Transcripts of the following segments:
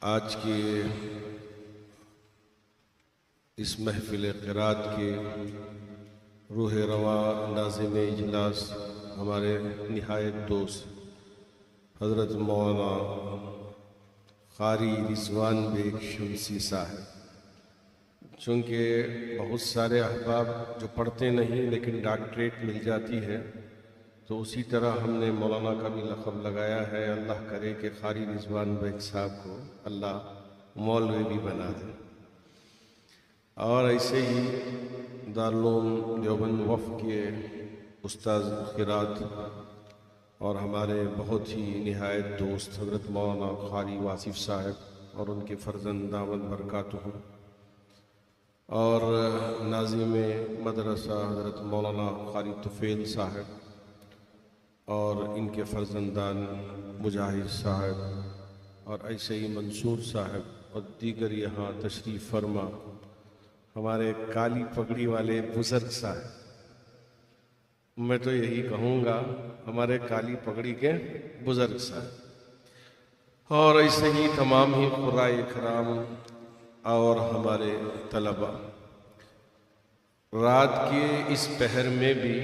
آج کے اس محفل قرات کے روح رواں ناظم اجلاس ہمارے نہایت دوست حضرت مولانا قاری رضوان بیگ شمسی صاحب، چونکہ بہت سارے احباب جو پڑھتے نہیں لیکن ڈاکٹریٹ مل جاتی ہے، تو اسی طرح ہم نے مولانا کا بھی لقب لگایا ہے۔ اللہ کرے کہ قاری رضوان بیگ صاحب کو اللہ مولوی بھی بنا دے۔ اور ایسے ہی دارالعلوم دیوبند وفد کے استاذ قرات اور ہمارے بہت ہی نہایت دوست حضرت مولانا قاری واصف صاحب اور ان کے فرزند دامت برکاتہ، اور ناظم مدرسہ حضرت مولانا قاری طفیل صاحب اور ان کے فرزندان مجاہد صاحب، اور ایسے ہی منصور صاحب اور دیگر یہاں تشریف فرما ہمارے کالی پگڑی والے بزرگ صاحب۔ میں تو یہی کہوں گا ہمارے کالی پگڑی کے بزرگ صاحب، اور ایسے ہی تمام ہی قرائے اکرام اور ہمارے طلباء۔ رات کے اس پہر میں بھی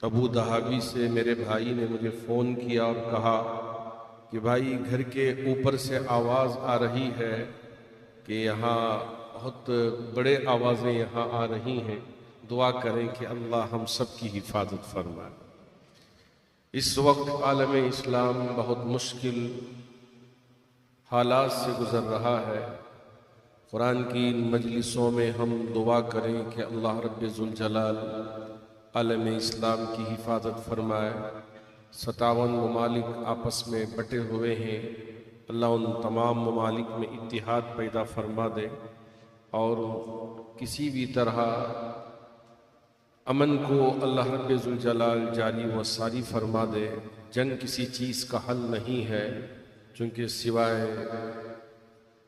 ابو دہابی سے میرے بھائی نے مجھے فون کیا اور کہا کہ بھائی گھر کے اوپر سے آواز آ رہی ہے کہ یہاں بہت بڑے آوازیں یہاں آ رہی ہیں، دعا کریں کہ اللہ ہم سب کی حفاظت فرمائے۔ اس وقت عالم اسلام بہت مشکل حالات سے گزر رہا ہے۔ قرآن کی ان مجلسوں میں ہم دعا کریں کہ اللہ رب ذوالجلال عالم اسلام کی حفاظت فرمائے۔ 57 ممالک آپس میں بٹے ہوئے ہیں، اللہ ان تمام ممالک میں اتحاد پیدا فرما دے اور کسی بھی طرح امن کو اللہ رب ذوالجلال جاری و ساری فرما دے۔ جنگ کسی چیز کا حل نہیں ہے، چونکہ سوائے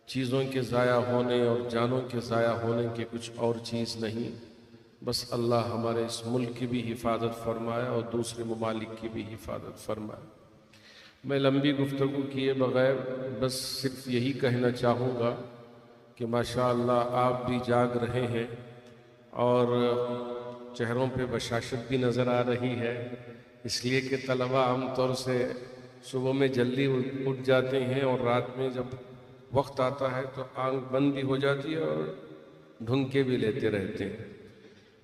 چیزوں کے ضائع ہونے اور جانوں کے ضائع ہونے کے کچھ اور چیز نہیں۔ بس اللہ ہمارے اس ملک کی بھی حفاظت فرمائے اور دوسرے ممالک کی بھی حفاظت فرمائے۔ میں لمبی گفتگو کیے بغیر بس صرف یہی کہنا چاہوں گا کہ ماشاءاللہ آپ بھی جاگ رہے ہیں اور چہروں پہ بشاشت بھی نظر آ رہی ہے، اس لیے کہ طلبہ عام طور سے صبح میں جلدی اٹھ جاتے ہیں اور رات میں جب وقت آتا ہے تو آنکھ بند بھی ہو جاتی ہے اور ڈھونکے بھی لیتے رہتے ہیں،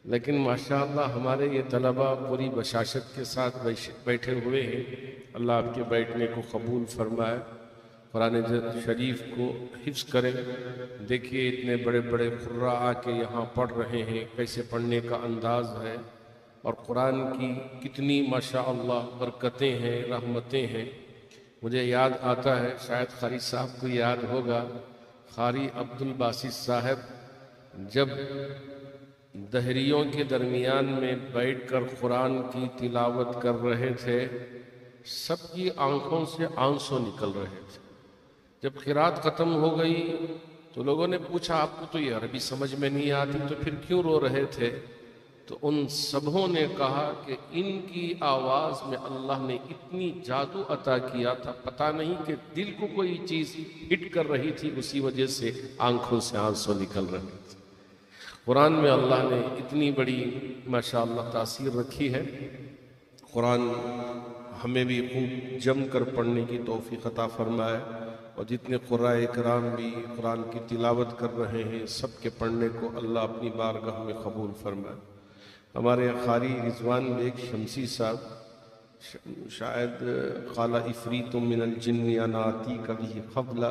لیکن ماشاءاللہ ہمارے یہ طلبہ پوری بشاشت کے ساتھ بیٹھے ہوئے ہیں۔ اللہ آپ کے بیٹھنے کو قبول فرمائے، قرآن شریف کو حفظ کریں۔ دیکھیے اتنے بڑے بڑے قراء آ کے یہاں پڑھ رہے ہیں، کیسے پڑھنے کا انداز ہے، اور قرآن کی کتنی ماشاءاللہ برکتیں ہیں، رحمتیں ہیں۔ مجھے یاد آتا ہے، شاید قاری صاحب کو یاد ہوگا، قاری عبدالباسط صاحب جب دہریوں کے درمیان میں بیٹھ کر قرآن کی تلاوت کر رہے تھے، سب کی آنکھوں سے آنسو نکل رہے تھے۔ جب قرات ختم ہو گئی تو لوگوں نے پوچھا آپ کو تو یہ عربی سمجھ میں نہیں آتی تو پھر کیوں رو رہے تھے؟ تو ان سبھوں نے کہا کہ ان کی آواز میں اللہ نے اتنی جادو عطا کیا تھا، پتہ نہیں کہ دل کو کوئی چیز ہٹ کر رہی تھی، اسی وجہ سے آنکھوں سے آنسو نکل رہے تھے۔ قرآن میں اللہ نے اتنی بڑی ماشاءاللہ تاثیر رکھی ہے۔ قرآن ہمیں بھی خوب جم کر پڑھنے کی توفیق عطا فرمائے، اور جتنے قراء اکرام بھی قرآن کی تلاوت کر رہے ہیں سب کے پڑھنے کو اللہ اپنی بارگاہ میں قبول فرمائے۔ ہمارے قاری رضوان بیگ شمسی صاحب شاید قال عفریت من الجن انا آتیک بہ قبل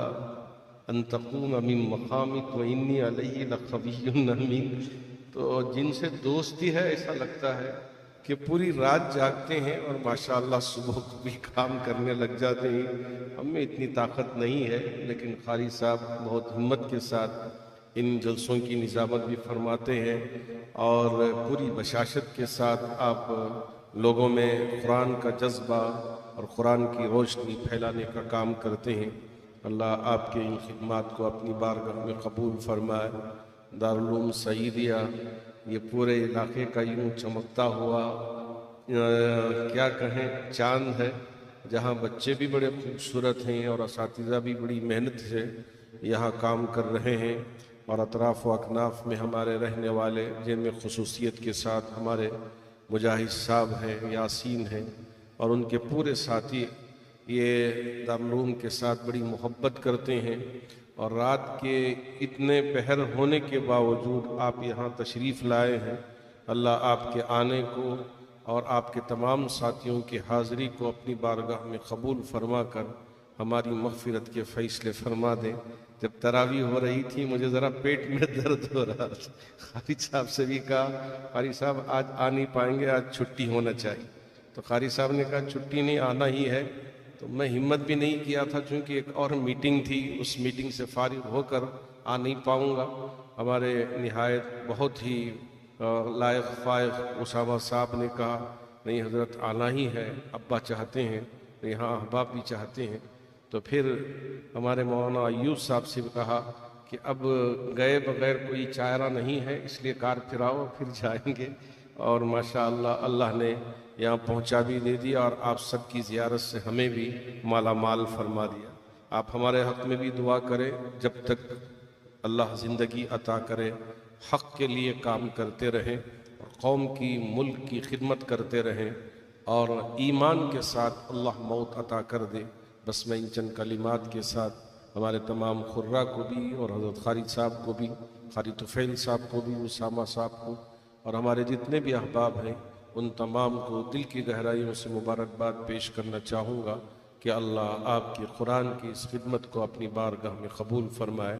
ان تقوم من مقامک وانی علیہ لقوی امین۔ تو جن سے دوستی ہے ایسا لگتا ہے کہ پوری رات جاگتے ہیں اور ماشاءاللہ صبح کو بھی کام کرنے لگ جاتے ہیں۔ ہم میں اتنی طاقت نہیں ہے، لیکن قاری صاحب بہت ہمت کے ساتھ ان جلسوں کی نظامت بھی فرماتے ہیں اور پوری بشاشت کے ساتھ آپ لوگوں میں قرآن کا جذبہ اور قرآن کی روشنی پھیلانے کا کام کرتے ہیں۔ اللہ آپ کے ان خدمات کو اپنی بارگاہ میں قبول فرمائے۔ دارالعلوم سعیدیہ یہ پورے علاقے کا یوں چمکتا ہوا کیا کہیں چاند ہے، جہاں بچے بھی بڑے خوبصورت ہیں اور اساتذہ بھی بڑی محنت سے یہاں کام کر رہے ہیں، اور اطراف و اکناف میں ہمارے رہنے والے، جن میں خصوصیت کے ساتھ ہمارے مجاہد صاحب ہیں، یاسین ہیں، اور ان کے پورے ساتھی یہ دارالعلوم کے ساتھ بڑی محبت کرتے ہیں، اور رات کے اتنے پہر ہونے کے باوجود آپ یہاں تشریف لائے ہیں۔ اللہ آپ کے آنے کو اور آپ کے تمام ساتھیوں کی حاضری کو اپنی بارگاہ میں قبول فرما کر ہماری مغفرت کے فیصلے فرما دیں۔ جب تراویح ہو رہی تھی مجھے ذرا پیٹ میں درد ہو رہا تھا، قاری صاحب سے بھی کہا قاری صاحب آج آ نہیں پائیں گے، آج چھٹی ہونا چاہیے، تو قاری صاحب نے کہا چھٹی نہیں، آنا ہی ہے۔ تو میں ہمت بھی نہیں کیا تھا چونکہ ایک اور میٹنگ تھی، اس میٹنگ سے فارغ ہو کر آ نہیں پاؤں گا۔ ہمارے نہایت بہت ہی لائق فائق اسامہ صاحب نے کہا نہیں حضرت آنا ہی ہے، ابا چاہتے ہیں، یہاں احباب بھی چاہتے ہیں۔ تو پھر ہمارے مولانا ایوب صاحب سے کہا کہ اب گئے بغیر کوئی چارہ نہیں ہے، اس لیے کار پھراؤ پھر جائیں گے، اور ماشاءاللہ اللہ نے یہاں پہنچا بھی دے دیا، اور آپ سب کی زیارت سے ہمیں بھی مالا مال فرما دیا۔ آپ ہمارے حق میں بھی دعا کریں، جب تک اللہ زندگی عطا کرے حق کے لیے کام کرتے رہیں، قوم کی ملک کی خدمت کرتے رہیں، اور ایمان کے ساتھ اللہ موت عطا کر دے۔ بس میں ان چند کلمات کے ساتھ ہمارے تمام خرہ کو بھی، اور حضرت خالد صاحب کو بھی، قاری طفیل صاحب کو بھی، اسامہ صاحب کو، اور ہمارے جتنے بھی احباب ہیں ان تمام کو دل کی گہرائیوں سے مبارکباد پیش کرنا چاہوں گا کہ اللہ آپ کی قرآن کی اس خدمت کو اپنی بارگاہ میں قبول فرمائے۔